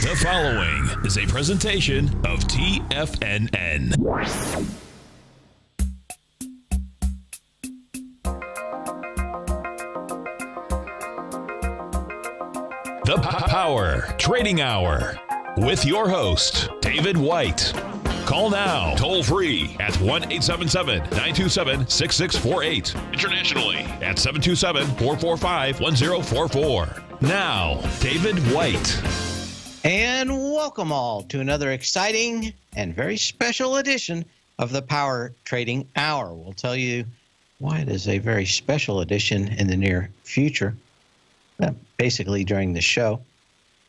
The following is a presentation of TFNN. The Power Trading Hour with your host, David White. Call now, toll free at 1-877-927-6648. Internationally at 727-445-1044. Now, David White. And welcome all to another exciting and very special edition of the Power Trading Hour. We'll tell you why it is a very special edition in the near future, basically during the show.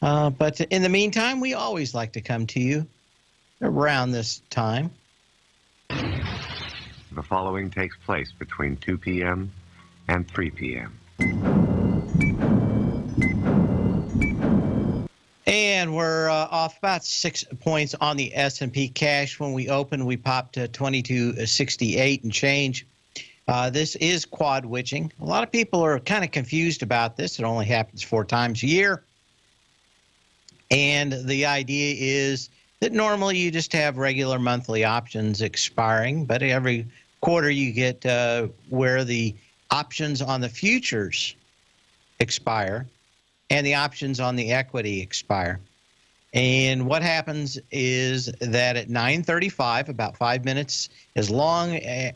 But in the meantime, we always like to come to you around this time. The following takes place between 2 p.m. and 3 p.m. And we're off about 6 points on the S&P cash. When we opened, we popped to 2268 and change. This is quad witching. A lot of people are kind of confused about this. It only happens 4 times a year. And the idea is that normally you just have regular monthly options expiring, but every quarter you get where the options on the futures expire and the options on the equity expire. And what happens is that at 9:35, about 5 minutes, as long as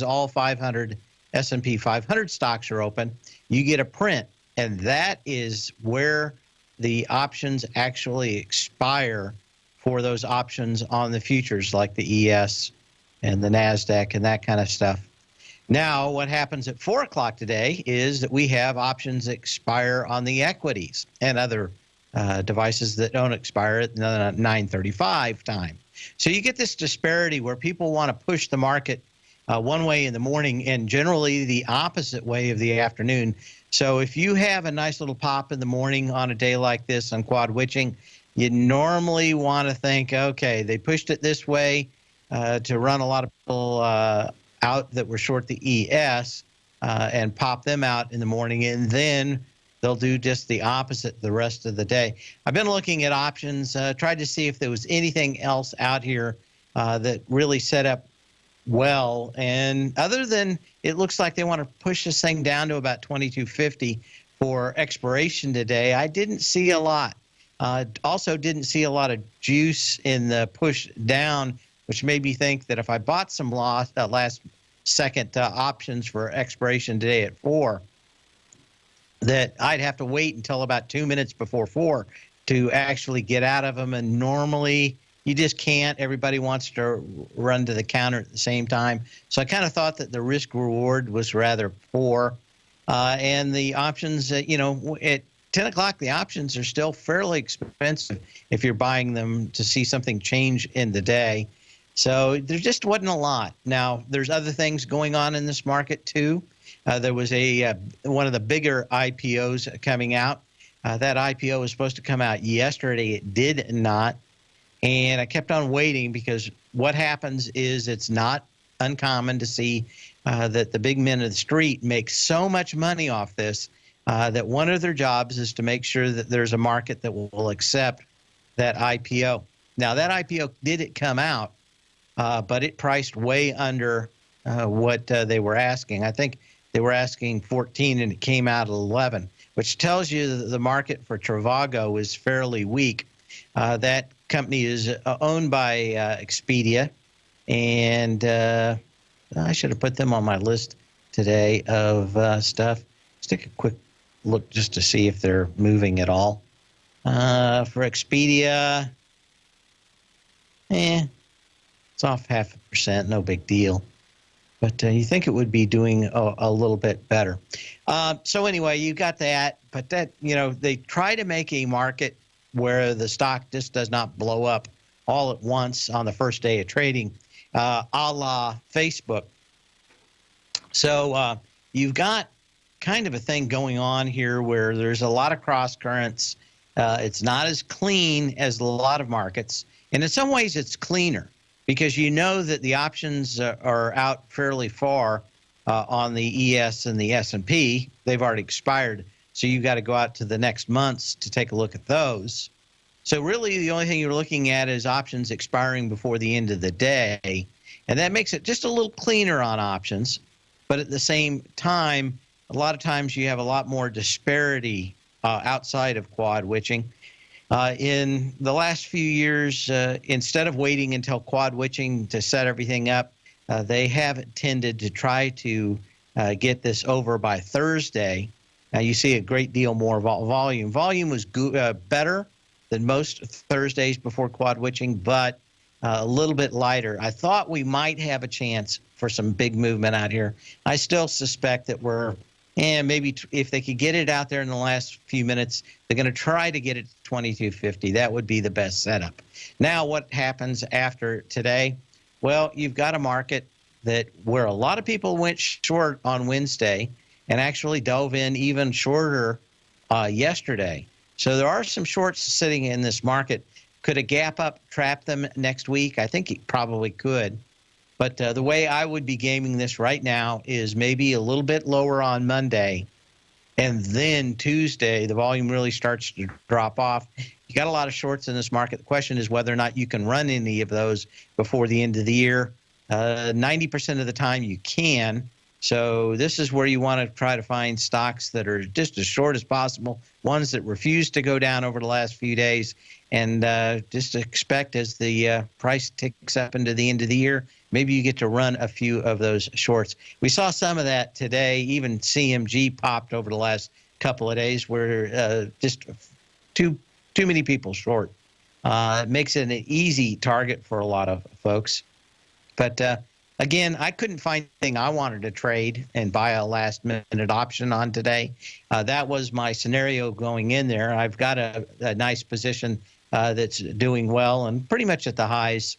all 500 S&P 500 stocks are open, you get a print, and that is where the options actually expire for those options on the futures, like the ES and the NASDAQ and that kind of stuff. Now, what happens at 4 o'clock today is that we have options expire on the equities and other devices that don't expire at 9:35 time. So you get this disparity where people want to push the market one way in the morning and generally the opposite way of the afternoon. So if you have a nice little pop in the morning on a day like this on quad witching, you normally want to think, okay, they pushed it this way to run a lot of people out that were short the ES and pop them out in the morning, and then they'll do just the opposite the rest of the day. I've been looking at options, tried to see if there was anything else out here that really set up well, and other than it looks like they want to push this thing down to about 2250 for expiration today, I didn't see a lot. Also didn't see a lot of juice in the push down, which made me think that if I bought some last second options for expiration today at 4, that I'd have to wait until about 2 minutes before 4 to actually get out of them. And normally you just can't. Everybody wants to run to the counter at the same time. So I kind of thought that the risk reward was rather poor. And the options, at 10 o'clock, the options are still fairly expensive if you're buying them to see something change in the day. So there just wasn't a lot. Now, there's other things going on in this market, too. There was one of the bigger IPOs coming out. That IPO was supposed to come out yesterday. It did not. And I kept on waiting because what happens is it's not uncommon to see that the big men of the street make so much money off this that one of their jobs is to make sure that there's a market that will accept that IPO. Now, that IPO did come out, but it priced way under what they were asking. I think they were asking 14 and it came out at 11, which tells you that the market for Trivago is fairly weak. That company is owned by Expedia, and I should have put them on my list today of stuff. Let's take a quick look just to see if they're moving at all. For Expedia, it's off 0.5%, no big deal. But you think it would be doing a little bit better. So anyway, you got that. But that, they try to make a market where the stock just does not blow up all at once on the first day of trading, a la Facebook. So you've got kind of a thing going on here where there's a lot of cross currents. It's not as clean as a lot of markets. And in some ways, it's cleaner because you know that the options are out fairly far on the ES and the S&P. They've already expired. So you've got to go out to the next months to take a look at those. So really the only thing you're looking at is options expiring before the end of the day. And that makes it just a little cleaner on options. But at the same time, a lot of times you have a lot more disparity outside of quad witching. In the last few years, instead of waiting until quad witching to set everything up, they have tended to try to get this over by Thursday. Now you see a great deal more volume. Volume was better than most Thursdays before quad witching, but a little bit lighter. I thought we might have a chance for some big movement out here. I still suspect that we're, maybe if they could get it out there in the last few minutes, they're going to try to get it to 2250. That would be the best setup. Now, what happens after today? Well, you've got a market where a lot of people went short on Wednesday and actually dove in even shorter yesterday. So there are some shorts sitting in this market. Could a gap up trap them next week? I think it probably could. But the way I would be gaming this right now is maybe a little bit lower on Monday. And then Tuesday, the volume really starts to drop off. You got a lot of shorts in this market. The question is whether or not you can run any of those before the end of the year. 90% of the time you can. So this is where you want to try to find stocks that are just as short as possible, ones that refuse to go down over the last few days, and just expect as the price ticks up into the end of the year, maybe you get to run a few of those shorts. We saw some of that today. Even CMG popped over the last couple of days where just too many people short. It makes it an easy target for a lot of folks. But again, I couldn't find anything I wanted to trade and buy a last-minute option on today. That was my scenario going in there. I've got a nice position that's doing well and pretty much at the highs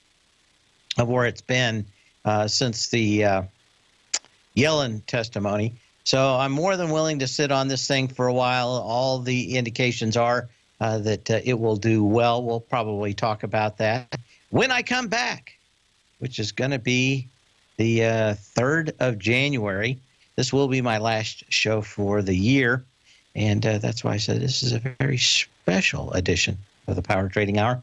of where it's been since the Yellen testimony. So I'm more than willing to sit on this thing for a while. All the indications are that it will do well. We'll probably talk about that when I come back, which is going to be the 3rd of January. This will be my last show for the year, and that's why I said this is a very special edition of the Power Trading Hour.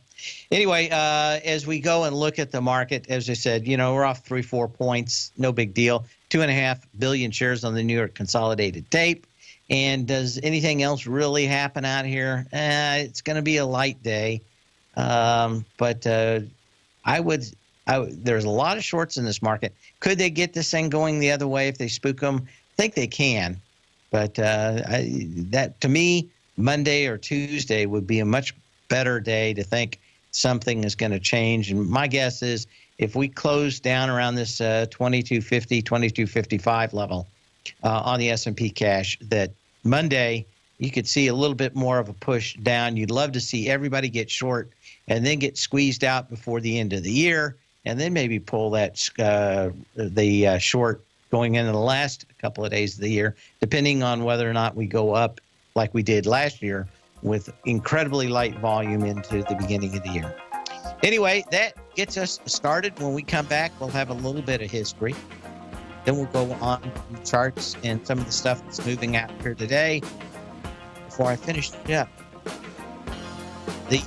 Anyway, as we go and look at the market, as I said, we're off 3-4 points, no big deal. 2.5 billion shares on the New York Consolidated Tape. And does anything else really happen out here? It's going to be a light day, but there's a lot of shorts in this market. Could they get this thing going the other way if they spook them? I think they can. But that, to me, Monday or Tuesday would be a much better day to think something is going to change. And my guess is if we close down around this 2250, 2255 level on the S&P cash, that Monday you could see a little bit more of a push down. You'd love to see everybody get short and then get squeezed out before the end of the year, and then maybe pull that short going into the last couple of days of the year, depending on whether or not we go up like we did last year with incredibly light volume into the beginning of the year. Anyway, that gets us started. When we come back, we'll have a little bit of history. Then we'll go on the charts and some of the stuff that's moving out here today. Before I finish it up, the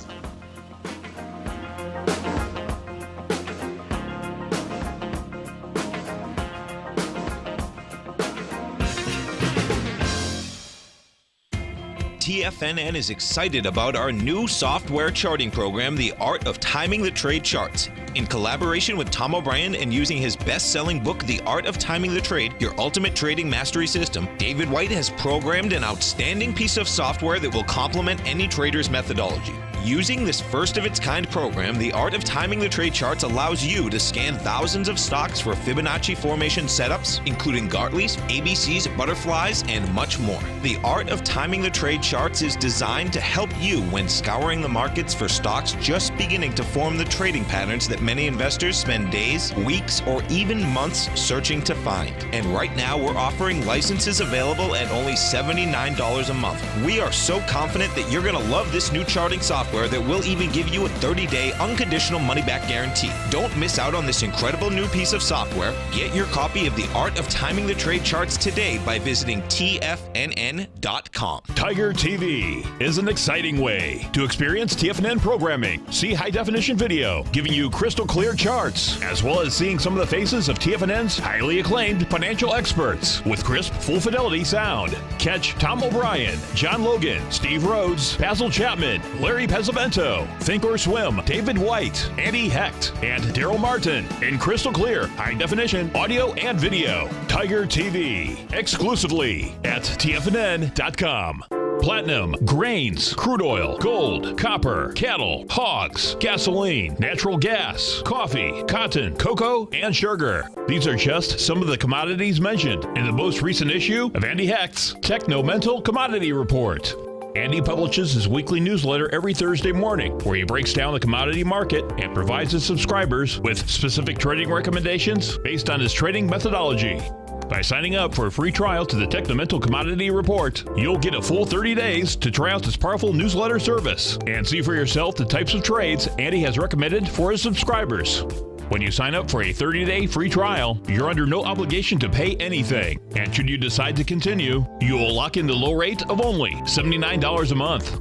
TFNN is excited about our new software charting program, The Art of Timing the Trade Charts. In collaboration with Tom O'Brien and using his best-selling book, The Art of Timing the Trade, Your Ultimate Trading Mastery System, David White has programmed an outstanding piece of software that will complement any trader's methodology. Using this first-of-its-kind program, The Art of Timing the Trade Charts allows you to scan thousands of stocks for Fibonacci formation setups, including Gartley's, ABC's, butterflies, and much more. The Art of Timing the Trade Charts is designed to help you when scouring the markets for stocks just beginning to form the trading patterns that many investors spend days, weeks, or even months searching to find. And right now, we're offering licenses available at only $79 a month. We are so confident that you're going to love this new charting software software that will even give you a 30-day unconditional money-back guarantee. Don't miss out on this incredible new piece of software. Get your copy of The Art of Timing the Trade Charts today by visiting TFNN.com. Tiger TV is an exciting way to experience TFNN programming. See high-definition video giving you crystal clear charts, as well as seeing some of the faces of TFNN's highly acclaimed financial experts with crisp, full-fidelity sound. Catch Tom O'Brien, John Logan, Steve Rhodes, Basil Chapman, Larry Pesavento, Think or Swim, David White, Andy Hecht, and Daryl Martin in crystal clear, high-definition audio and video. Tiger TV, exclusively at TFNN.com. Platinum, grains, crude oil, gold, copper, cattle, hogs, gasoline, natural gas, coffee, cotton, cocoa, and sugar. These are just some of the commodities mentioned in the most recent issue of Andy Hecht's Techno-Mental Commodity Report. Andy publishes his weekly newsletter every Thursday morning, where he breaks down the commodity market and provides his subscribers with specific trading recommendations based on his trading methodology. By signing up for a free trial to the Techno-Mental Commodity Report, you'll get a full 30 days to try out this powerful newsletter service and see for yourself the types of trades Andy has recommended for his subscribers. When you sign up for a 30-day free trial, you're under no obligation to pay anything. And should you decide to continue, you will lock in the low rate of only $79 a month.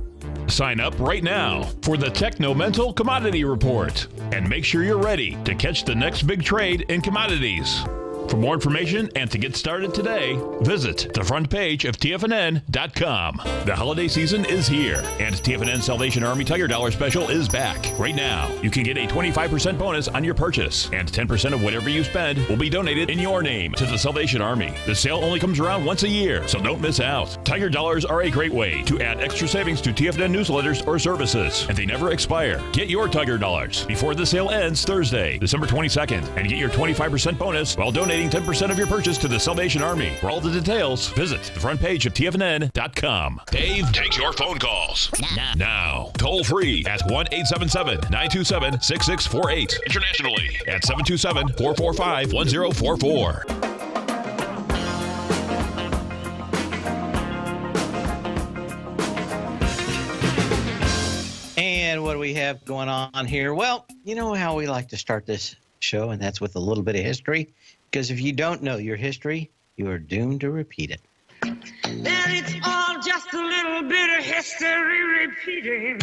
Sign up right now for the Techno-Mental Commodity Report and make sure you're ready to catch the next big trade in commodities. For more information and to get started today, visit the front page of TFNN.com. The holiday season is here, and TFNN Salvation Army Tiger Dollar Special is back. Right now, you can get a 25% bonus on your purchase, and 10% of whatever you spend will be donated in your name to the Salvation Army. The sale only comes around once a year, so don't miss out. Tiger Dollars are a great way to add extra savings to TFNN newsletters or services, and they never expire. Get your Tiger Dollars before the sale ends Thursday, December 22nd, and get your 25% bonus while donating 10% of your purchase to the Salvation Army. For all the details, visit the front page of TFNN.com. Dave takes your phone calls now. Toll free at 1-877-927-6648. Internationally at 727-445-1044. And what do we have going on here? Well, you know how we like to start this show, and that's with a little bit of history. Because if you don't know your history, you are doomed to repeat it. And it's all just a little bit of history repeating.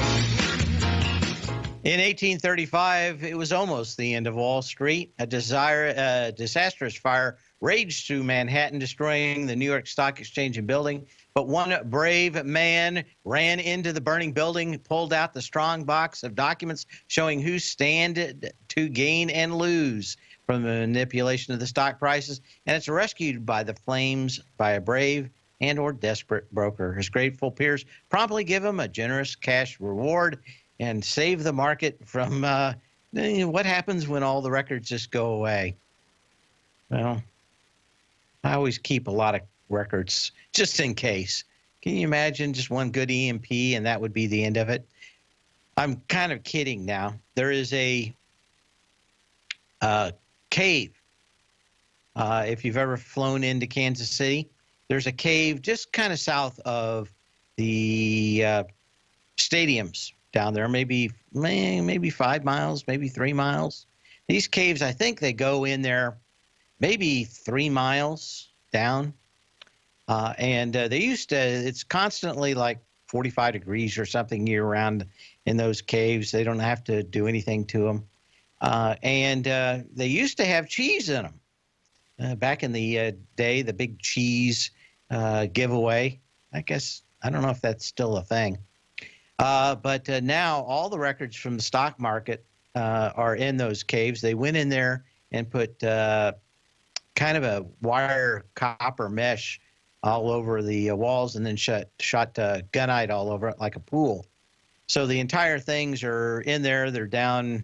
In 1835, it was almost the end of Wall Street. A disastrous fire raged through Manhattan, destroying the New York Stock Exchange and building. But one brave man ran into the burning building, pulled out the strong box of documents showing who stand to gain and lose from the manipulation of the stock prices, and it's rescued by the flames by a brave and or desperate broker. His grateful peers promptly give him a generous cash reward and save the market from what happens when all the records just go away. Well, I always keep a lot of records just in case. Can you imagine just one good EMP and that would be the end of it? I'm kind of kidding now. There is a cave. If you've ever flown into Kansas City, there's a cave just kind of south of the stadiums down there, maybe 5 miles, maybe 3 miles. These caves, I think they go in there maybe 3 miles down. And they used to, it's constantly like 45 degrees or something year round in those caves. They don't have to do anything to them. And they used to have cheese in them. Back in the day, the big cheese giveaway. I guess, I don't know if that's still a thing. But now all the records from the stock market are in those caves. They went in there and put kind of a wire copper mesh all over the walls and then shot gunite all over it like a pool. So the entire things are in there. They're down,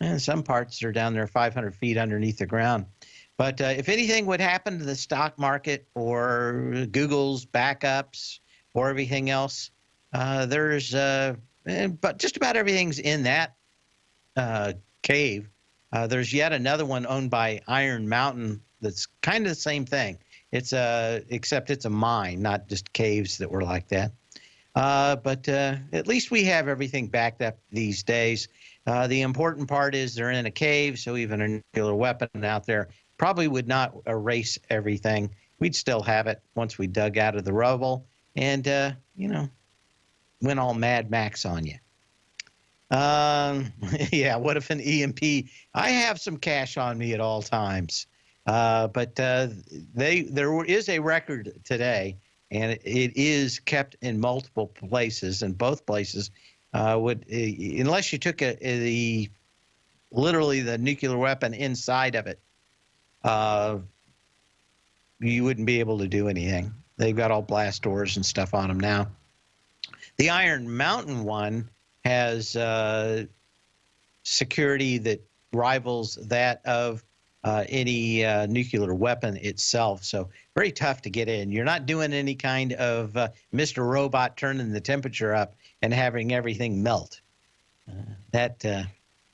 and some parts are down there 500 feet underneath the ground. But if anything would happen to the stock market or Google's backups or everything else, there's but just about everything's in that cave. There's yet another one owned by Iron Mountain that's kind of the same thing. It's except it's a mine, not just caves that were like that. But at least we have everything backed up these days. The important part is they're in a cave, so even a nuclear weapon out there probably would not erase everything. We'd still have it once we dug out of the rubble and, went all Mad Max on you. Yeah, what if an EMP? I have some cash on me at all times. But there is a record today, and it is kept in multiple places, and both places unless you took literally the nuclear weapon inside of it, you wouldn't be able to do anything. They've got all blast doors and stuff on them now. The Iron Mountain one has security that rivals that of any nuclear weapon itself. So very tough to get in. You're not doing any kind of Mr. Robot turning the temperature up and having everything melt. That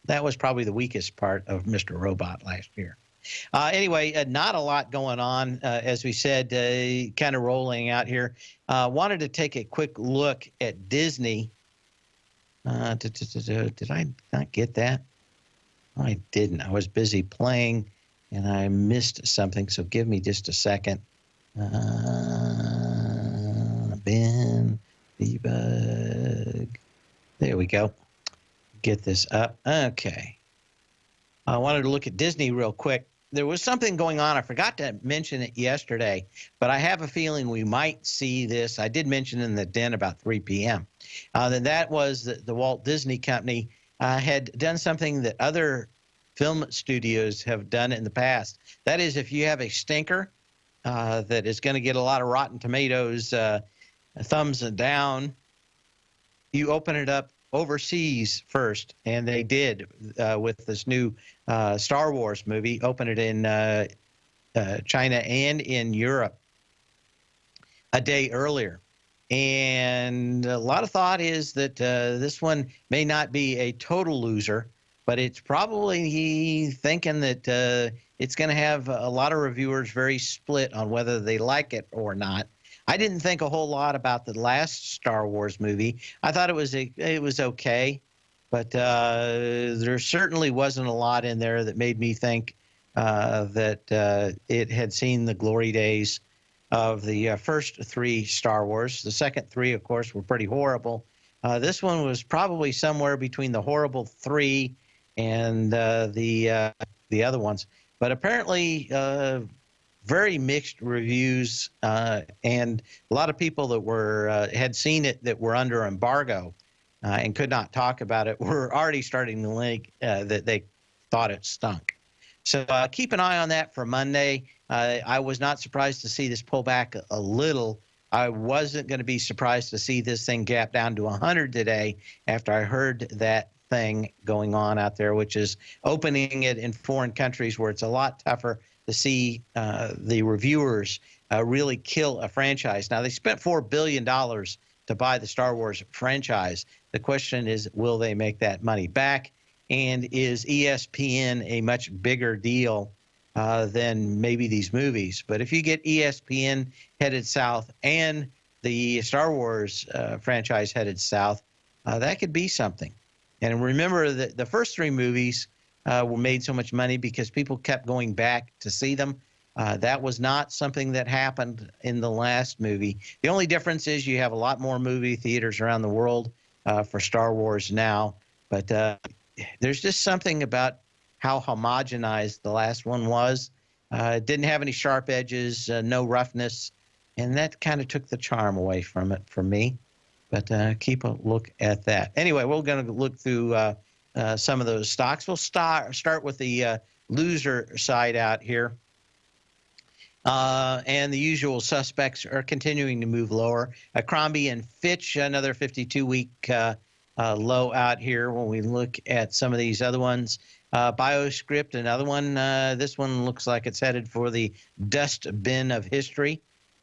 was probably the weakest part of Mr. Robot last year. Anyway, not a lot going on, as we said, kind of rolling out here. Wanted to take a quick look at Disney. Did I not get that? I didn't. I was busy playing, and I missed something, so give me just a second. Ben, debug. There we go. Get this up. Okay. I wanted to look at Disney real quick. There was something going on. I forgot to mention it yesterday, but I have a feeling we might see this. I did mention in the den about 3 p.m. Then that was the Walt Disney Company had done something that other film studios have done in the past. That is, if you have a stinker that is going to get a lot of Rotten Tomatoes thumbs down, you open it up overseas first, and they did with this new Star Wars movie. Open it in China and in Europe a day earlier. And a lot of thought is that this one may not be a total loser, but it's probably thinking that it's going to have a lot of reviewers very split on whether they like it or not. I didn't think a whole lot about the last Star Wars movie. I thought it was okay, but there certainly wasn't a lot in there that made me think that it had seen the glory days of the first 3 Star Wars. The second 3, of course, were pretty horrible. This one was probably somewhere between the horrible 3 and the other ones. But apparently, very mixed reviews, and a lot of people that had seen it that were under embargo and could not talk about it were already starting to link that they thought it stunk. So keep an eye on that for Monday. I was not surprised to see this pull back a little. I wasn't going to be surprised to see this thing gap down to 100 today after I heard that thing going on out there, which is opening it in foreign countries where it's a lot tougher to see the reviewers really kill a franchise. Now, they spent $4 billion to buy the Star Wars franchise. The question is, will they make that money back? And is ESPN a much bigger deal than maybe these movies? But if you get ESPN headed south and the Star Wars franchise headed south, that could be something. And remember that the first 3 movies were made so much money because people kept going back to see them. That was not something that happened in the last movie. The only difference is you have a lot more movie theaters around the world for Star Wars now. But there's just something about how homogenized the last one was. It didn't have any sharp edges, no roughness, and that kind of took the charm away from it for me. But keep a look at that. Anyway, we're going to look through some of those stocks. We'll start with the loser side out here. And the usual suspects are continuing to move lower. Crombie and Fitch, another 52-week low out here when we look at some of these other ones. BioScript, another one. This one looks like it's headed for the dust bin of history.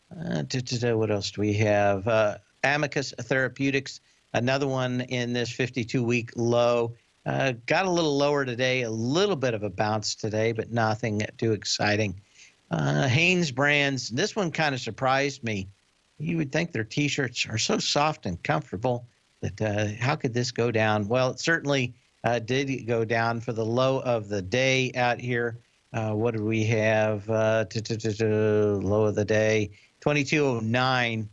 What else do we have? Amicus Therapeutics, another one in this 52-week low. Got a little lower today, a little bit of a bounce today, but nothing too exciting. Hanes Brands, this one kind of surprised me. You would think their T-shirts are so soft and comfortable that how could this go down? Well, it certainly did go down for the low of the day out here. What did we have? Low of the day, 2209.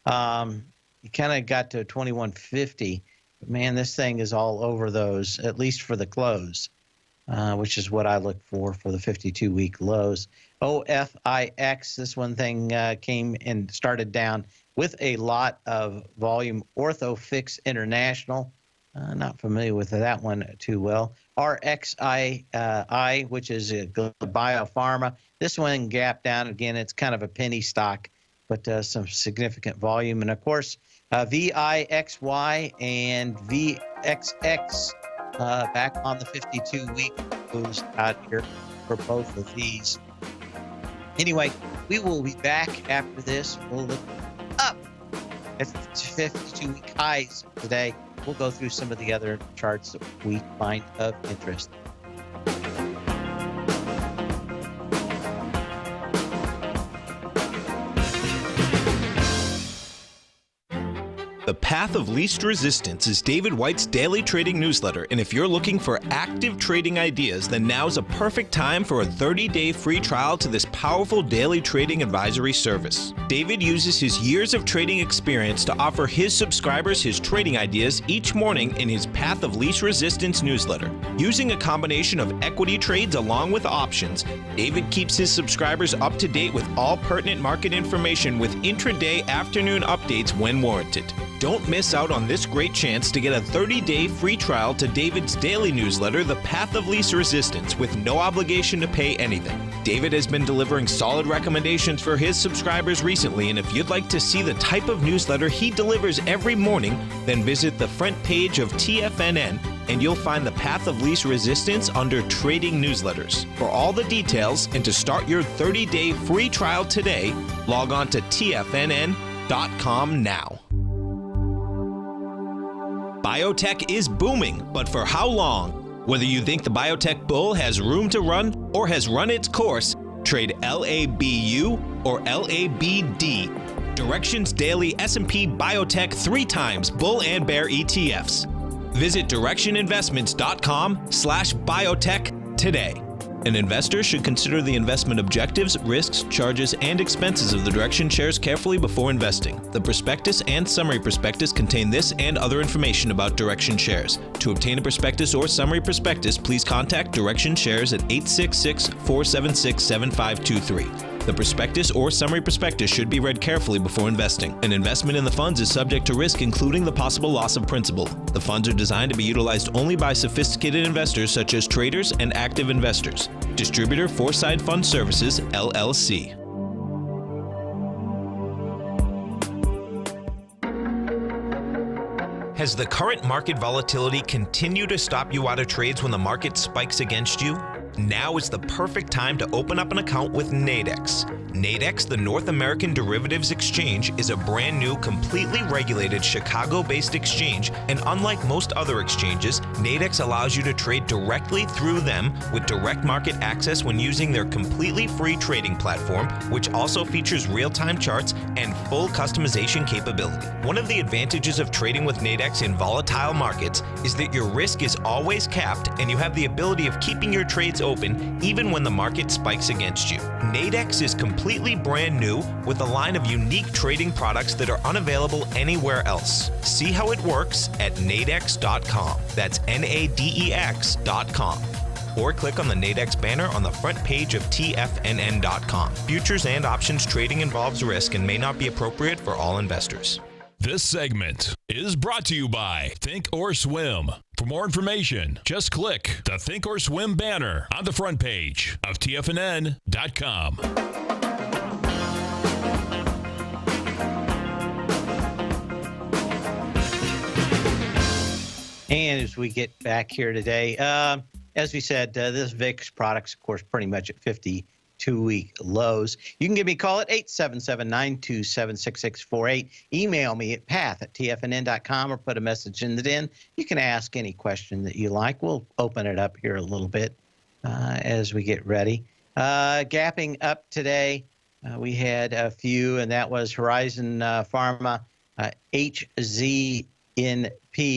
You kind of got to 2150. But man, this thing is all over those, at least for the close, which is what I look for the 52-week lows. OFIX, this one thing came and started down with a lot of volume. OrthoFix International, not familiar with that one too well. RXI, which is a biopharma. This one gapped down again. It's kind of a penny stock, but some significant volume. And of course, VIXY and VXX back on the 52-week moves out here for both of these. Anyway, we will be back after this. We'll look up at 52-week highs today. We'll go through some of the other charts that we find of interest. The Path of Least Resistance is David White's daily trading newsletter, and if you're looking for active trading ideas, then now's a perfect time for a 30-day free trial to this powerful daily trading advisory service. David uses his years of trading experience to offer his subscribers his trading ideas each morning in his Path of Least Resistance newsletter. Using a combination of equity trades along with options, David keeps his subscribers up to date with all pertinent market information with intraday afternoon updates when warranted. Don't miss out on this great chance to get a 30-day free trial to David's daily newsletter, The Path of Least Resistance, with no obligation to pay anything. David has been delivering solid recommendations for his subscribers recently, and if you'd like to see the type of newsletter he delivers every morning, then visit the front page of TFNN and you'll find the Path of Least Resistance under Trading Newsletters. For all the details and to start your 30-day free trial today, log on to TFNN.com now. Biotech is booming, but for how long? Whether you think the biotech bull has room to run or has run its course, trade LABU or LABD. Directions Daily S&P Biotech 3 times bull and bear ETFs. Visit directioninvestments.com/biotech today. An investor should consider the investment objectives, risks, charges, and expenses of the Direction shares carefully before investing. The prospectus and summary prospectus contain this and other information about Direction shares. To obtain a prospectus or summary prospectus, please contact Direction shares at 866-476-7523. The prospectus or summary prospectus should be read carefully before investing. An investment in the funds is subject to risk, including the possible loss of principal. The funds are designed to be utilized only by sophisticated investors such as traders and active investors. Distributor Foreside Fund Services, LLC. Has the current market volatility continued to stop you out of trades when the market spikes against you? Now is the perfect time to open up an account with Nadex. Nadex, the North American Derivatives Exchange, is a brand new, completely regulated Chicago-based exchange, and unlike most other exchanges, Nadex allows you to trade directly through them with direct market access when using their completely free trading platform, which also features real-time charts and full customization capability. One of the advantages of trading with Nadex in volatile markets is that your risk is always capped and you have the ability of keeping your trades open even when the market spikes against you. Nadex is completely brand new with a line of unique trading products that are unavailable anywhere else. See how it works at nadex.com. That's NADEX.com. Or click on the Nadex banner on the front page of TFNN.com. Futures and options trading involves risk and may not be appropriate for all investors. This segment is brought to you by Think or Swim. For more information, just click the Think or Swim banner on the front page of TFNN.com. And as we get back here today, as we said, this VIX product's, of course, pretty much at 52-week lows. You can give me a call at 877-927-6648. Email me at path@tfnn.com or put a message in the den. You can ask any question that you like. We'll open it up here a little bit as we get ready. Gapping up today, we had a few, and that was Horizon Pharma, HZNP.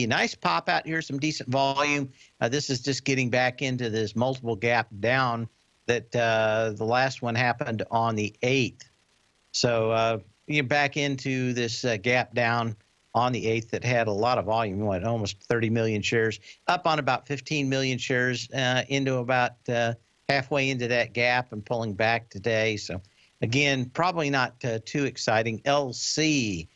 Nice pop out here, some decent volume. This is just getting back into this multiple gap down that the last one happened on the 8th. So you're back into this gap down on the 8th that had a lot of volume, almost 30 million shares, up on about 15 million shares into about halfway into that gap and pulling back today. So again, probably not too exciting. LC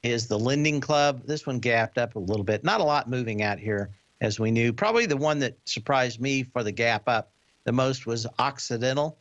is the lending club. This one gapped up a little bit. Not a lot moving out here, as we knew. Probably the one that surprised me for the gap up the most was Occidental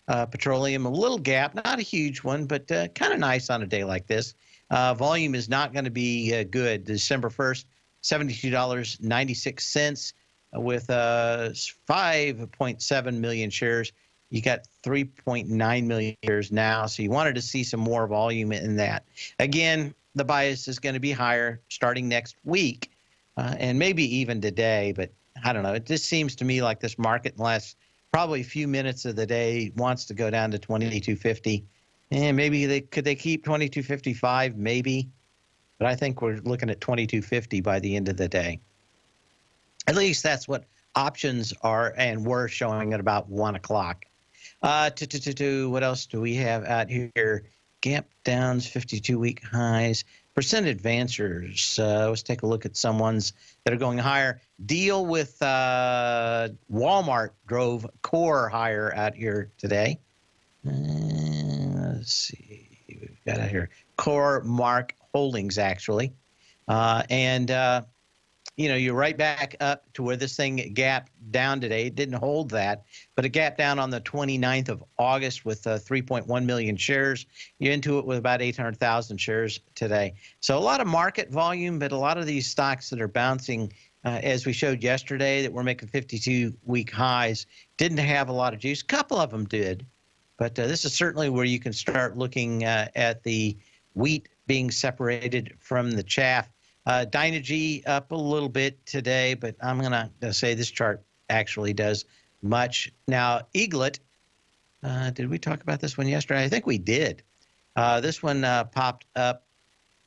Petroleum. A little gap, not a huge one, but kind of nice on a day like this. Volume is not going to be good. December 1st, $72.96 with 5.7 million shares. You got 3.9 million shares now, so you wanted to see some more volume in that. Again, the bias is going to be higher starting next week and maybe even today, but I don't know. It just seems to me like this market in the last probably a few minutes of the day wants to go down to 2250. And maybe could they keep 2255? Maybe. But I think we're looking at 2250 by the end of the day. At least that's what options are and were showing at about 1 o'clock. What else do we have out here? Gap downs, 52-week highs. Percent advancers. Let's take a look at some ones that are going higher. Deal with Walmart drove core higher out here today. Let's see. We've got out here Core Mark Holdings, actually. You're right back up to where this thing gapped down today. It didn't hold that, but it gapped down on the 29th of August with 3.1 million shares. You're into it with about 800,000 shares today. So a lot of market volume, but a lot of these stocks that are bouncing, as we showed yesterday, that we're making 52-week highs, didn't have a lot of juice. A couple of them did, but this is certainly where you can start looking at the wheat being separated from the chaff. Dynegy up a little bit today, but I'm going to say this chart actually does much. Now, Eaglet, did we talk about this one yesterday? I think we did. This one popped up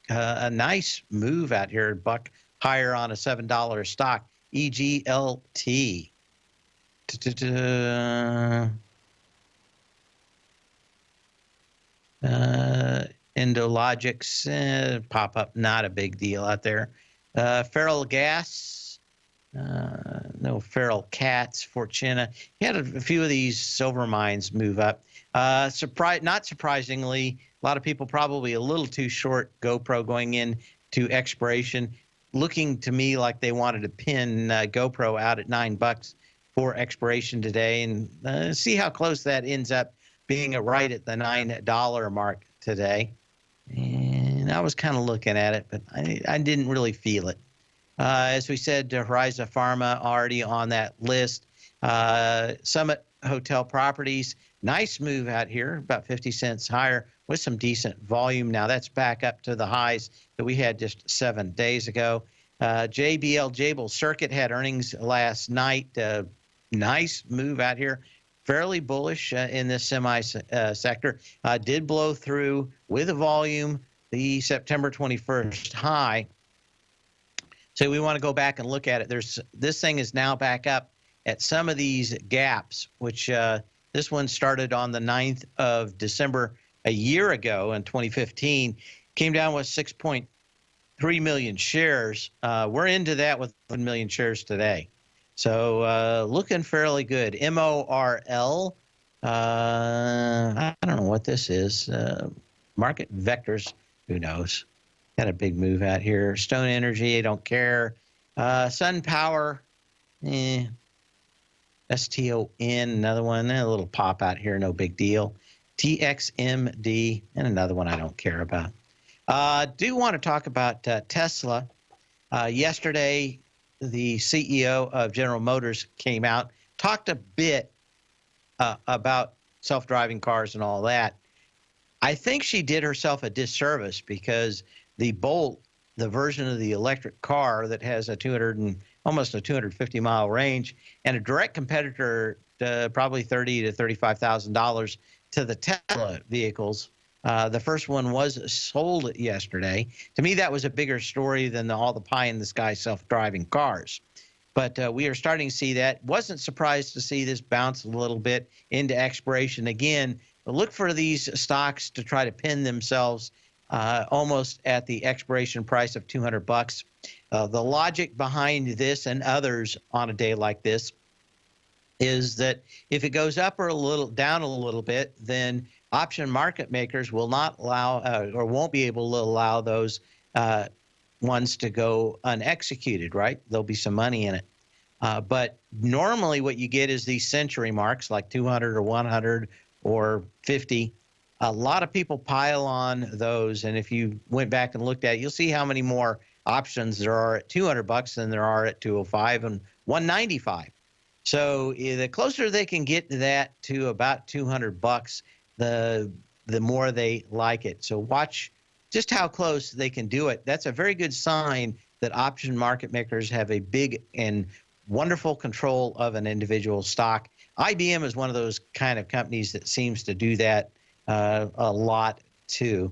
a nice move out here, buck higher on a $7 stock, EGLT. Endologics, pop up, not a big deal out there. Feral Gas, no Feral Cats, Fortuna. You had a few of these silver mines move up. Not surprisingly, a lot of people probably a little too short GoPro going into expiration. Looking to me like they wanted to pin GoPro out at $9 for expiration today, and see how close that ends up being right at the $9 mark today. And I was kind of looking at it, but I didn't really feel it. As we said, Horizon Pharma already on that list. Summit Hotel Properties, nice move out here, about 50 cents higher with some decent volume. Now that's back up to the highs that we had just 7 days ago. Jabil Circuit had earnings last night. Nice move out here. Fairly bullish in this semi sector. Did blow through with a volume the September 21st high. So we want to go back and look at it. This thing is now back up at some of these gaps, which this one started on the 9th of December a year ago in 2015. Came down with 6.3 million shares. We're into that with 1 million shares today. So looking fairly good. MORL, I don't know what this is. Market Vectors, who knows? Got a big move out here. Stone Energy, I don't care. Sun Power, STON, another one. A little pop out here, no big deal. TXMD, and another one I don't care about. Do want to talk about Tesla. Yesterday, the CEO of General Motors came out, talked a bit about self-driving cars and all that. I think she did herself a disservice because the Bolt, the version of the electric car that has a almost a 250-mile range, and a direct competitor, probably $30,000 to $35,000 to the Tesla vehicles. The first one was sold yesterday. To me, that was a bigger story than all the pie-in-the-sky self-driving cars. But we are starting to see that. Wasn't surprised to see this bounce a little bit into expiration again. Look for these stocks to try to pin themselves almost at the expiration price of $200. The logic behind this and others on a day like this is that if it goes up or a little down a little bit, then option market makers will not allow or won't be able to allow those ones to go unexecuted, right? There'll be some money in it. But normally what you get is these century marks like 200 or 100 or 50. A lot of people pile on those. And if you went back and looked at it, you'll see how many more options there are at $200 than there are at 205 and 195. So the closer they can get to that, to about $200, the more they like it. So watch just how close they can do it. That's a very good sign that option market makers have a big and wonderful control of an individual stock. IBM is one of those kind of companies that seems to do that a lot too.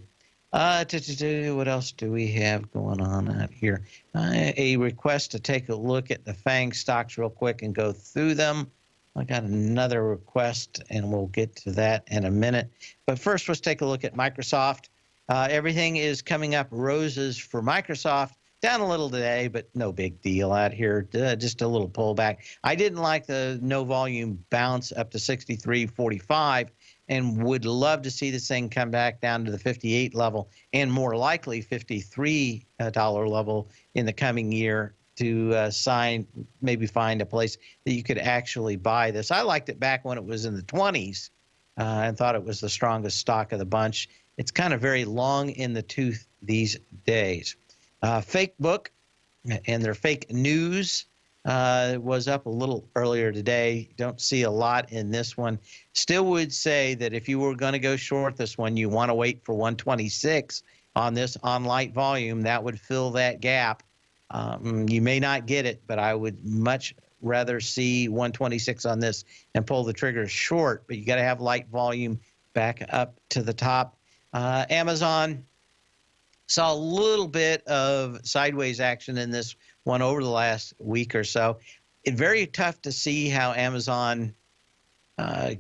What else do we have going on out here? A request to take a look at the FANG stocks real quick and go through them. I got another request, and we'll get to that in a minute. But first, let's take a look at Microsoft. Everything is coming up roses for Microsoft. Down a little today, but no big deal out here. Just a little pullback. I didn't like the no volume bounce up to 63.45 and would love to see this thing come back down to the 58 level and more likely $53 level in the coming year to maybe find a place that you could actually buy this. I liked it back when it was in the 20s and thought it was the strongest stock of the bunch. It's kind of very long in the tooth these days. Fake book and their fake news was up a little earlier today. Don't see a lot in this one. Still would say that if you were going to go short this one, you want to wait for 126 on this on light volume. That would fill that gap. You may not get it, but I would much rather see 126 on this and pull the trigger short. But you got to have light volume back up to the top. Amazon saw a little bit of sideways action in this one over the last week or so. It's very tough to see how Amazon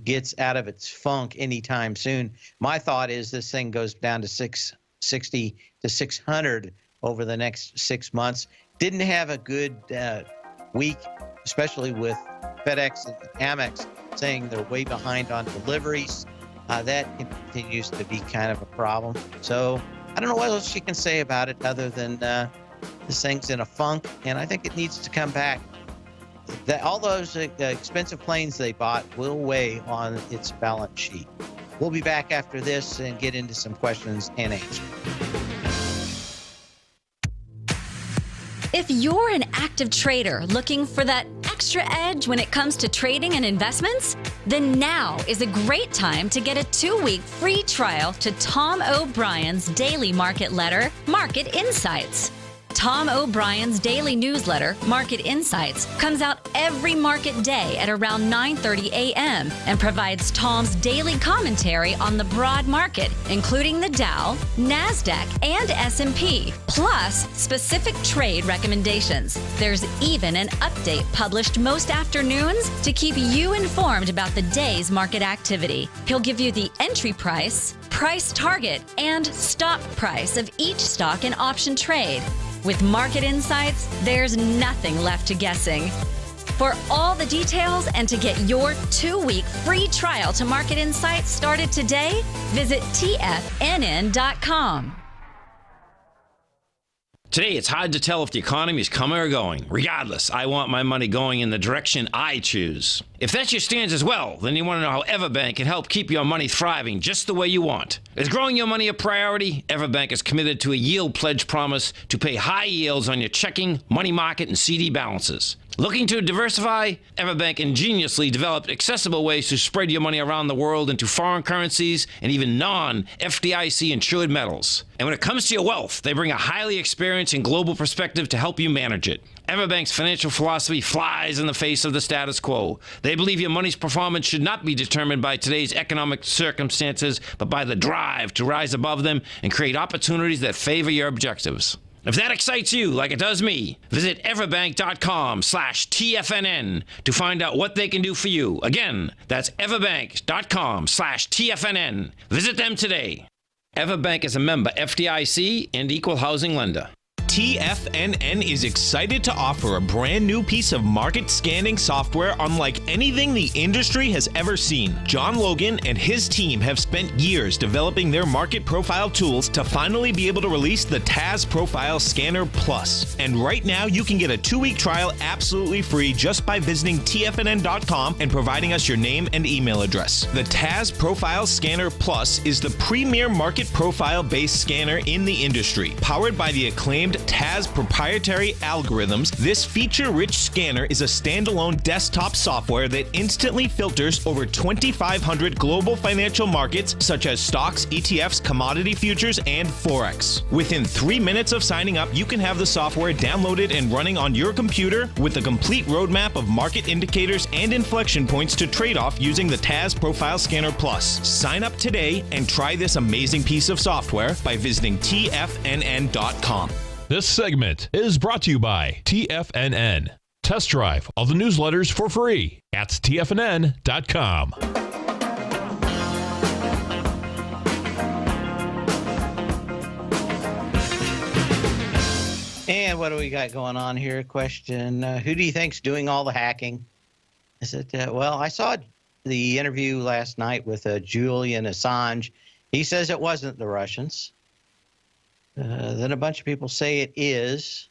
gets out of its funk anytime soon. My thought is this thing goes down to 660 to 600 over the next 6 months. Didn't have a good week, especially with FedEx and Amex saying they're way behind on deliveries. That continues to be kind of a problem. So I don't know what else you can say about it other than this thing's in a funk, and I think it needs to come back. All those expensive planes they bought will weigh on its balance sheet. We'll be back after this and get into some questions and answers. If you're an active trader looking for that extra edge when it comes to trading and investments, then now is a great time to get a 2-week free trial to Tom O'Brien's daily market letter, Market Insights. Tom O'Brien's daily newsletter, Market Insights, comes out every market day at around 9:30 a.m. and provides Tom's daily commentary on the broad market, including the Dow, NASDAQ, and S&P, plus specific trade recommendations. There's even an update published most afternoons to keep you informed about the day's market activity. He'll give you the entry price, price target, and stop price of each stock and option trade. With Market Insights, there's nothing left to guessing. For all the details and to get your 2-week free trial to Market Insights started today, visit TFNN.com. Today, it's hard to tell if the economy is coming or going. Regardless, I want my money going in the direction I choose. If that's your stance as well, then you want to know how Everbank can help keep your money thriving just the way you want. Is growing your money a priority? Everbank is committed to a yield pledge promise to pay high yields on your checking, money market, and CD balances. Looking to diversify? Everbank ingeniously developed accessible ways to spread your money around the world into foreign currencies and even non-FDIC insured metals. And when it comes to your wealth, they bring a highly experienced and global perspective to help you manage it. Everbank's financial philosophy flies in the face of the status quo. They believe your money's performance should not be determined by today's economic circumstances, but by the drive to rise above them and create opportunities that favor your objectives. If that excites you like it does me, visit everbank.com/TFNN to find out what they can do for you. Again, that's everbank.com/TFNN. Visit them today. Everbank is a member FDIC and equal housing lender. TFNN is excited to offer a brand new piece of market scanning software unlike anything the industry has ever seen. John Logan and his team have spent years developing their market profile tools to finally be able to release the TAS Profile Scanner Plus. And right now you can get a 2-week trial absolutely free just by visiting TFNN.com and providing us your name and email address. The TAS Profile Scanner Plus is the premier market profile based scanner in the industry. Powered by the acclaimed TAS proprietary algorithms, this feature-rich scanner is a standalone desktop software that instantly filters over 2,500 global financial markets such as stocks, ETFs, commodity futures, and Forex. Within 3 minutes of signing up, you can have the software downloaded and running on your computer with a complete roadmap of market indicators and inflection points to trade off using the TAS Profile Scanner Plus. Sign up today and try this amazing piece of software by visiting TFNN.com. This segment is brought to you by TFNN. Test drive all the newsletters for free at TFNN.com. And what do we got going on here? Question, who do you think's doing all the hacking? Is it, well, I saw the interview last night with Julian Assange. He says it wasn't the Russians. Then a bunch of people say it is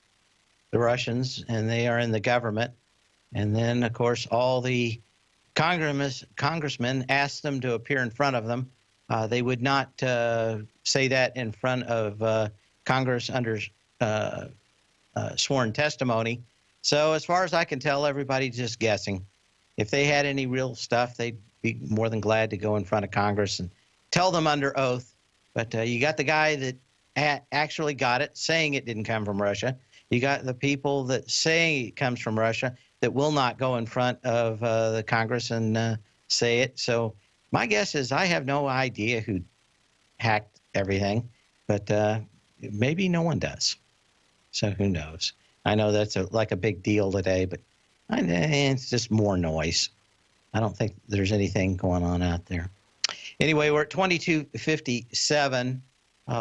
the Russians, and they are in the government. And then, of course, all the congressmen asked them to appear in front of them. They would not say that in front of Congress under sworn testimony. So as far as I can tell, everybody's just guessing. If they had any real stuff, they'd be more than glad to go in front of Congress and tell them under oath. But you got the guy that actually got it, saying it didn't come from Russia. You got the people that say it comes from Russia that will not go in front of the Congress and say it. So my guess is I have no idea who hacked everything, but maybe no one does. So who knows? I know that's like a big deal today, but it's just more noise. I don't think there's anything going on out there. Anyway, we're at 2257.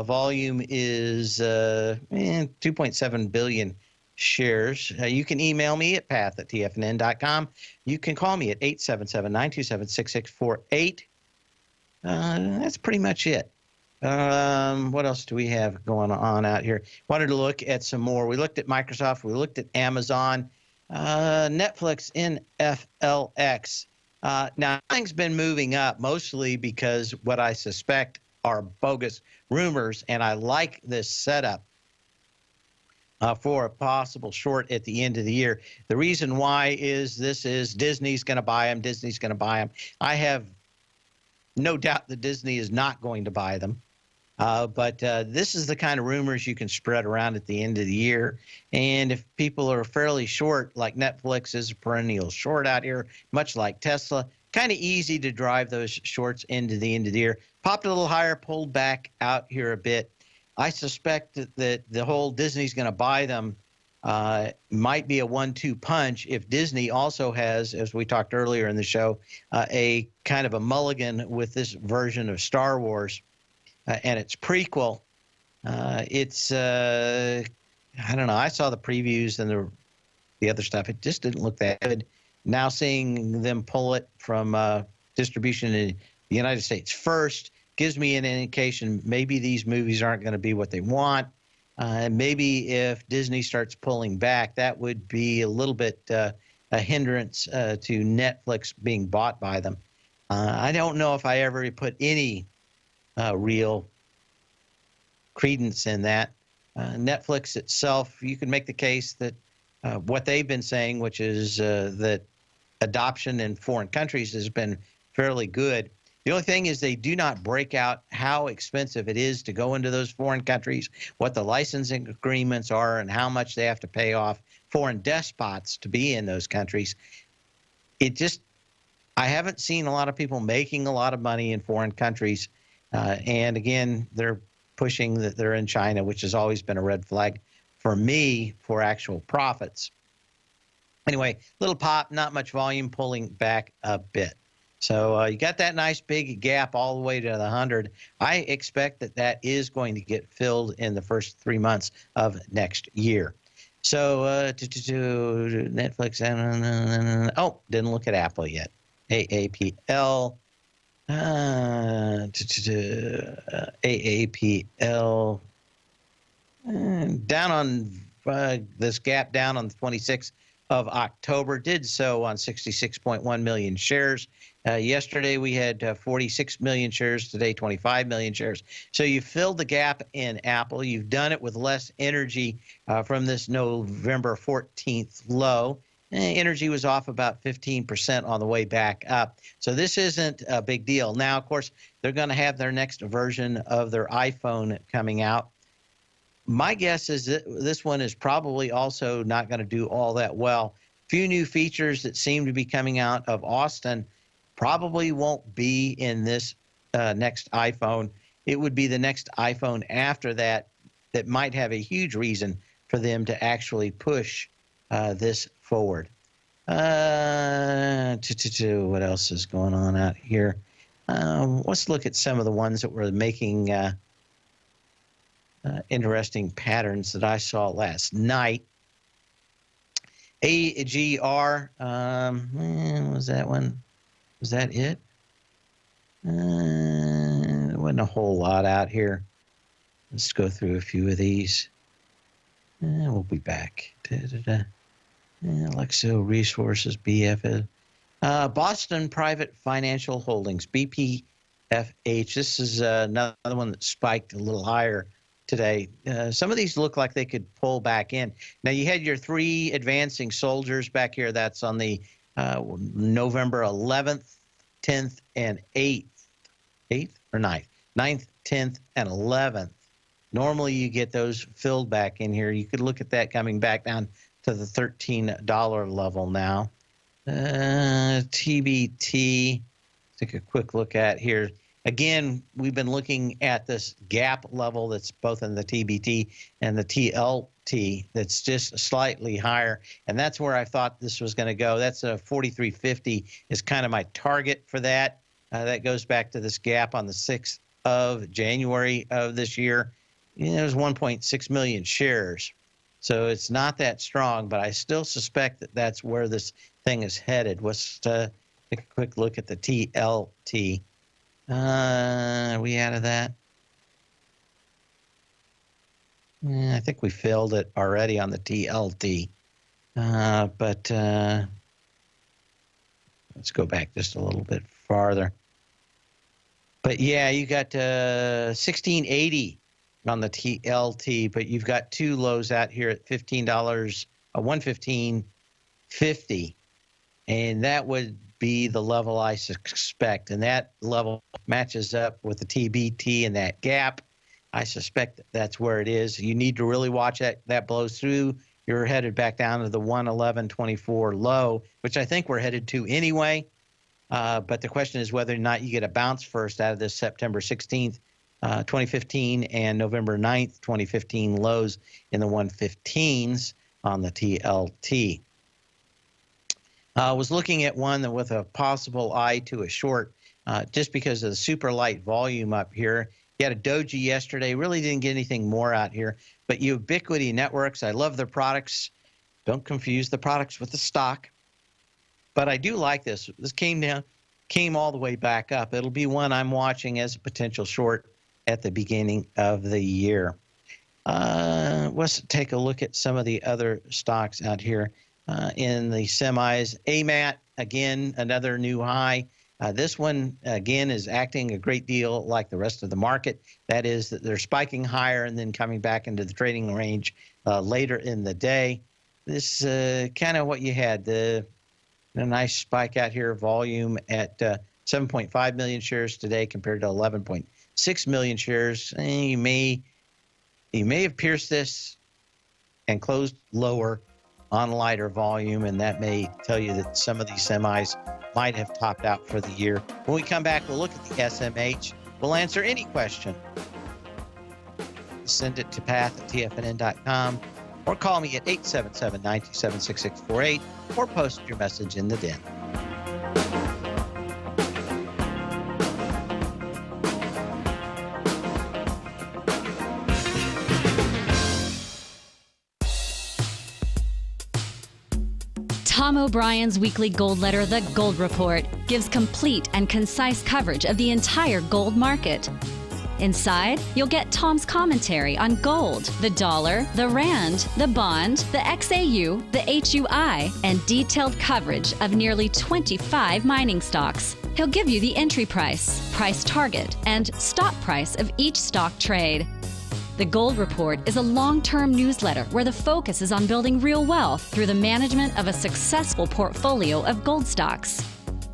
Volume is 2.7 billion shares. You can email me at path@tfnn.com. You can call me at 877-927-6648. That's pretty much it. What else do we have going on out here? Wanted to look at some more. We looked at Microsoft. We looked at Amazon. Netflix, NFLX. Now, things been moving up mostly because what I suspect are bogus rumors, and I like this setup for a possible short at the end of the year. The reason why is Disney's going to buy them. Disney's going to buy them. I have no doubt that Disney is not going to buy them. But this is the kind of rumors you can spread around at the end of the year. And if people are fairly short, like Netflix is a perennial short out here, much like Tesla, kind of easy to drive those shorts into the end of the year. Popped a little higher, pulled back out here a bit. I suspect that the whole Disney's going to buy them might be a 1-2 punch if Disney also has, as we talked earlier in the show, a kind of a mulligan with this version of Star Wars and its prequel. It's I don't know. I saw the previews and the other stuff. It just didn't look that good. Now seeing them pull it from distribution in the United States first gives me an indication maybe these movies aren't going to be what they want. Maybe if Disney starts pulling back, that would be a little bit a hindrance to Netflix being bought by them. I don't know if I ever put any real credence in that. Netflix itself, you can make the case that what they've been saying, which is that adoption in foreign countries has been fairly good. The only thing is they do not break out how expensive it is to go into those foreign countries, what the licensing agreements are, and how much they have to pay off foreign despots to be in those countries. I haven't seen a lot of people making a lot of money in foreign countries. And again, they're pushing that they're in China, which has always been a red flag for me for actual profits. Anyway, little pop, not much volume, pulling back a bit. So you got that nice big gap all the way to the 100. I expect that is going to get filled in the first 3 months of next year. So Netflix, didn't look at Apple yet. AAPL, AAPL, down on this gap down on the 26th of October, did so on 66.1 million shares. Yesterday we had 46 million shares, today 25 million shares. So you filled the gap in Apple. You've done it with less energy from this November 14th low. Energy was off about 15% on the way back up. So this isn't a big deal. Now, of course, they're going to have their next version of their iPhone coming out. My guess is that this one is probably also not going to do all that well. Few new features that seem to be coming out of Austin probably won't be in this next iPhone. It would be the next iPhone after that that might have a huge reason for them to actually push this forward. What else is going on out here? Let's look at some of the ones that were making interesting patterns that I saw last night. AGR, was that one? Was that it? There wasn't a whole lot out here. Let's go through a few of these. We'll be back. Alexo Resources, BFS. Boston Private Financial Holdings, BPFH. This is another one that spiked a little higher today. Some of these look like they could pull back in. Now, you had your three advancing soldiers back here. That's on the November 11th, 10th, and 8th. 8th or 9th? 9th, 10th, and 11th. Normally, you get those filled back in here. You could look at that coming back down to the $13 level now. TBT, take a quick look at here. Again, we've been looking at this gap level that's both in the TBT and the TLT that's just slightly higher, and that's where I thought this was going to go. That's a 43.50 is kind of my target for that. That goes back to this gap on the 6th of January of this year. There's 1.6 million shares, so it's not that strong, but I still suspect that that's where this thing is headed. Let's take a quick look at the TLT. Are we out of that? I think we filled it already on the TLT. But let's go back just a little bit farther. But yeah, you got 1680 on the TLT, but you've got two lows out here at $15, $115.50, and that would be the level I suspect, and that level matches up with the TBT and that gap. I suspect that's where it is. You need to really watch that blows through. You're headed back down to the 111.24 low, which I think we're headed to anyway. But the question is whether or not you get a bounce first out of this September 16th, 2015 and November 9th, 2015 lows in the 115s on the TLT. I was looking at one that with a possible eye to a short just because of the super light volume up here. You had a doji yesterday. Really didn't get anything more out here. But Ubiquity Networks, I love their products. Don't confuse the products with the stock. But I do like this. This came all the way back up. It'll be one I'm watching as a potential short at the beginning of the year. Let's take a look at some of the other stocks out here. In the semis, AMAT, again, another new high. This one, again, is acting a great deal like the rest of the market. That is that they're spiking higher and then coming back into the trading range later in the day. this kind of what you had. A nice spike out here, volume at 7.5 million shares today compared to 11.6 million shares. You may have pierced this and closed lower on lighter volume, and that may tell you that some of these semis might have topped out for the year. When we come back, we'll look at the SMH. We'll answer any question. Send it to path@tfnn.com or call me at 877-927-6648 or post your message in the den. Tom O'Brien's weekly gold letter, The Gold Report, gives complete and concise coverage of the entire gold market. Inside, you'll get Tom's commentary on gold, the dollar, the rand, the bond, the XAU, the HUI, and detailed coverage of nearly 25 mining stocks. He'll give you the entry price, price target, and stop price of each stock trade. The Gold Report is a long-term newsletter where the focus is on building real wealth through the management of a successful portfolio of gold stocks.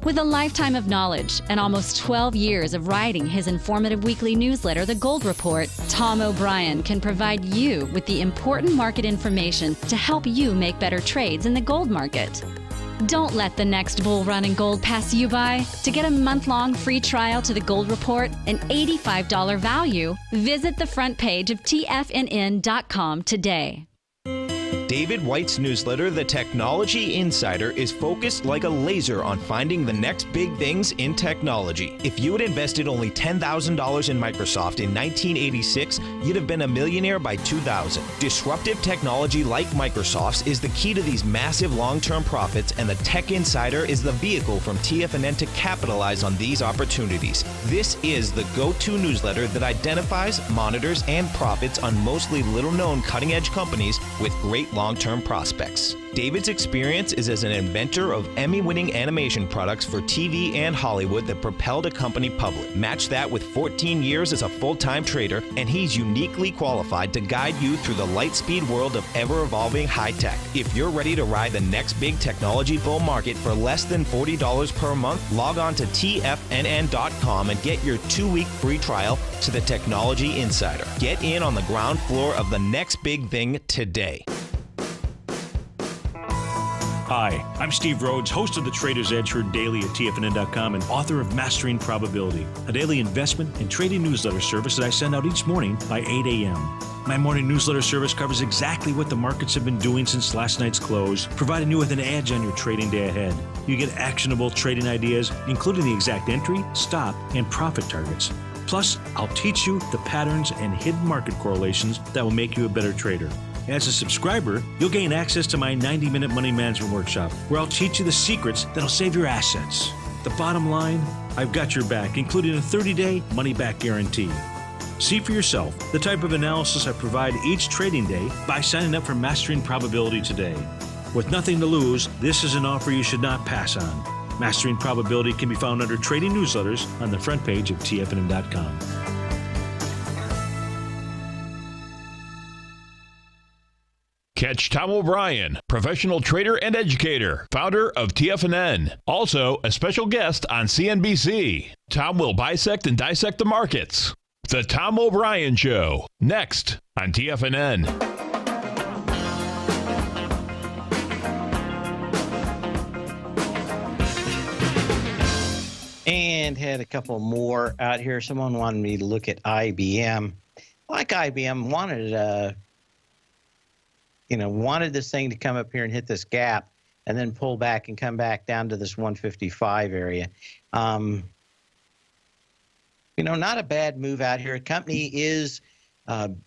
With a lifetime of knowledge and almost 12 years of writing his informative weekly newsletter, The Gold Report, Tom O'Brien can provide you with the important market information to help you make better trades in the gold market. Don't let the next bull run in gold pass you by. To get a month-long free trial to The Gold Report, an $85 value, visit the front page of TFNN.com today. David White's newsletter, The Technology Insider, is focused like a laser on finding the next big things in technology. If you had invested only $10,000 in Microsoft in 1986, you'd have been a millionaire by 2000. Disruptive technology like Microsoft's is the key to these massive long-term profits, and the Tech Insider is the vehicle from TFNN to capitalize on these opportunities. This is the go-to newsletter that identifies, monitors, and profits on mostly little-known cutting-edge companies with great long-term prospects. David's experience is as an inventor of Emmy-winning animation products for TV and Hollywood that propelled a company public. Match that with 14 years as a full-time trader, and he's uniquely qualified to guide you through the light-speed world of ever-evolving high-tech. If you're ready to ride the next big technology bull market for less than $40 per month, log on to TFNN.com and get your 2-week free trial to the Technology Insider. Get in on the ground floor of the next big thing today. Hi, I'm Steve Rhodes, host of the Trader's Edge heard daily at TFNN.com and author of Mastering Probability, a daily investment and trading newsletter service that I send out each morning by 8 a.m. My morning newsletter service covers exactly what the markets have been doing since last night's close, providing you with an edge on your trading day ahead. You get actionable trading ideas, including the exact entry, stop, and profit targets. Plus, I'll teach you the patterns and hidden market correlations that will make you a better trader. As a subscriber, you'll gain access to my 90-minute money management workshop, where I'll teach you the secrets that'll save your assets. The bottom line, I've got your back, including a 30-day money-back guarantee. See for yourself the type of analysis I provide each trading day by signing up for Mastering Probability today. With nothing to lose, this is an offer you should not pass on. Mastering Probability can be found under Trading Newsletters on the front page of TFNN.com. Catch Tom O'Brien, professional trader and educator, founder of TFNN. Also, a special guest on CNBC. Tom will bisect and dissect the markets. The Tom O'Brien Show, next on TFNN. And had a couple more out here. Someone wanted me to look at IBM. Like IBM, wanted this thing to come up here and hit this gap and then pull back and come back down to this 155 area. Not a bad move out here. A company is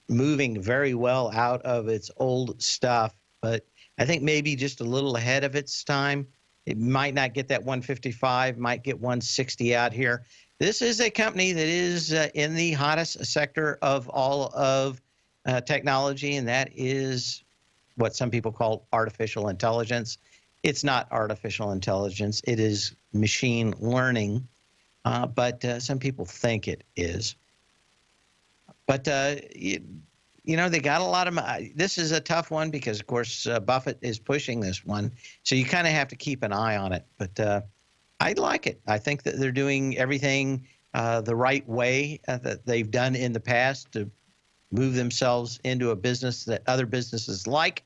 moving very well out of its old stuff, but I think maybe just a little ahead of its time. It might not get that 155, might get 160 out here. This is a company that is in the hottest sector of all of technology, and that is what some people call artificial intelligence. It's not artificial intelligence. It is machine learning, but some people think it is. But, they got a lot of this is a tough one because, of course, Buffett is pushing this one. So you kind of have to keep an eye on it. But I like it. I think that they're doing everything the right way that they've done in the past to move themselves into a business that other businesses like.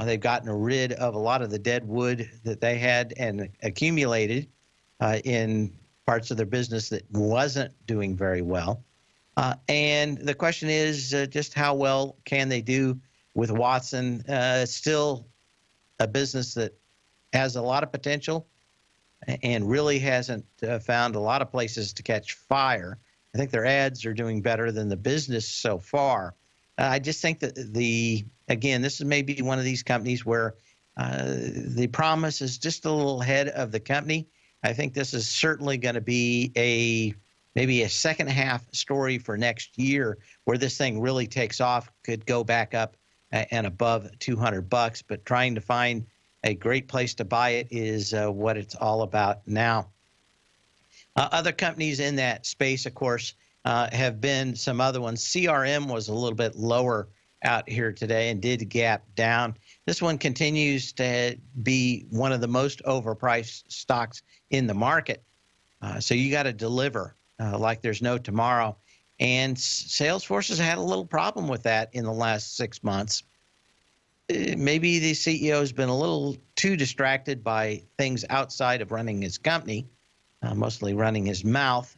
They've gotten rid of a lot of the dead wood that they had and accumulated in parts of their business that wasn't doing very well. And the question is just how well can they do with Watson? Still a business that has a lot of potential and really hasn't found a lot of places to catch fire. I think their ads are doing better than the business so far. I just think that again, this is maybe one of these companies where the promise is just a little ahead of the company. I think this is certainly going to be maybe a second half story for next year where this thing really takes off, could go back up and above $200, but trying to find a great place to buy it is what it's all about now. Other companies in that space, of course, have been some other ones. CRM was a little bit lower out here today and did gap down. This one continues to be one of the most overpriced stocks in the market. So you got to deliver like there's no tomorrow. And Salesforce has had a little problem with that in the last 6 months. Maybe the CEO has been a little too distracted by things outside of running his company, mostly running his mouth,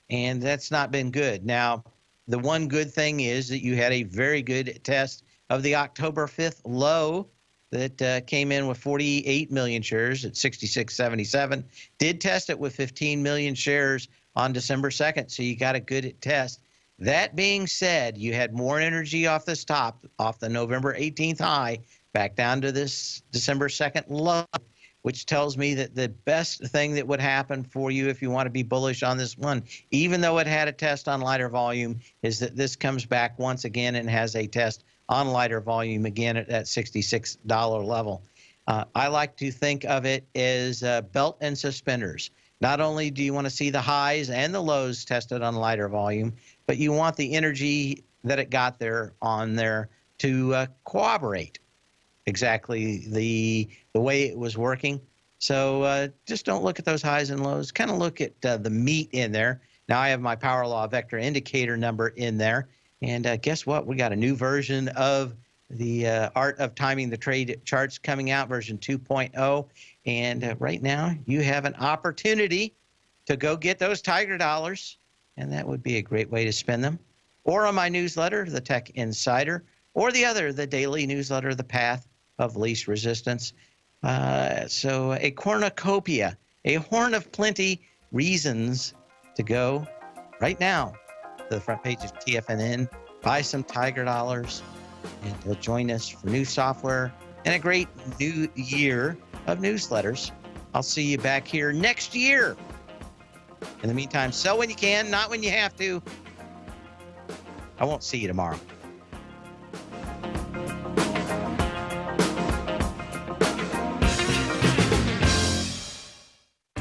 and that's not been good. Now, the one good thing is that you had a very good test of the October 5th low that came in with 48 million shares at 66.77. Did test it with 15 million shares on December 2nd, so you got a good test. That being said, you had more energy off this top, off the November 18th high, back down to this December 2nd low, which tells me that the best thing that would happen for you if you want to be bullish on this one, even though it had a test on lighter volume, is that this comes back once again and has a test on lighter volume again at that $66 level. I like to think of it as belt and suspenders. Not only do you want to see the highs and the lows tested on lighter volume, but you want the energy that it got there on there to corroborate exactly the way it was working. So just don't look at those highs and lows. Kind of look at the meat in there. Now I have my Power Law Vector Indicator number in there. And guess what? We got a new version of the Art of Timing the Trade charts coming out, version 2.0. And right now you have an opportunity to go get those Tiger dollars. And that would be a great way to spend them. Or on my newsletter, the Tech Insider, or the daily newsletter, The Path of Least Resistance. So a cornucopia, a horn of plenty reasons to go right now to the front page of TFNN, buy some Tiger dollars, and they'll join us for new software and a great new year of newsletters. I'll see you back here next year. In the meantime, sell when you can, not when you have to. I won't see you tomorrow.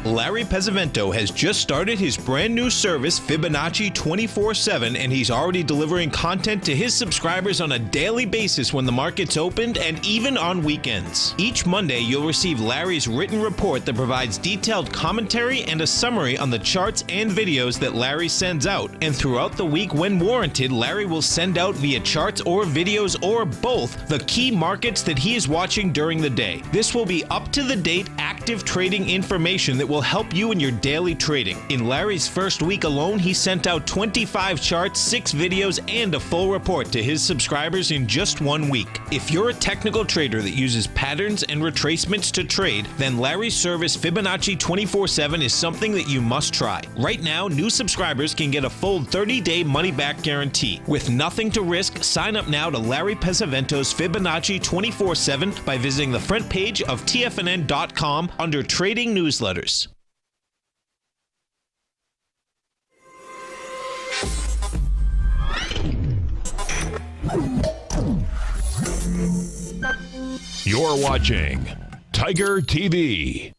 Larry Pesavento has just started his brand new service, Fibonacci 24/7, and he's already delivering content to his subscribers on a daily basis when the market's opened and even on weekends. Each Monday, you'll receive Larry's written report that provides detailed commentary and a summary on the charts and videos that Larry sends out. And throughout the week, when warranted, Larry will send out via charts or videos or both the key markets that he is watching during the day. This will be up-to-the-date, active trading information that will help you in your daily trading. In Larry's first week alone, he sent out 25 charts, 6 videos, and a full report to his subscribers in just 1 week. If you're a technical trader that uses patterns and retracements to trade, then Larry's service Fibonacci 24/7 is something that you must try. Right now, new subscribers can get a full 30-day money-back guarantee. With nothing to risk, sign up now to Larry Pesavento's Fibonacci 24/7 by visiting the front page of TFNN.com under Trading Newsletters. You're watching Tiger TV.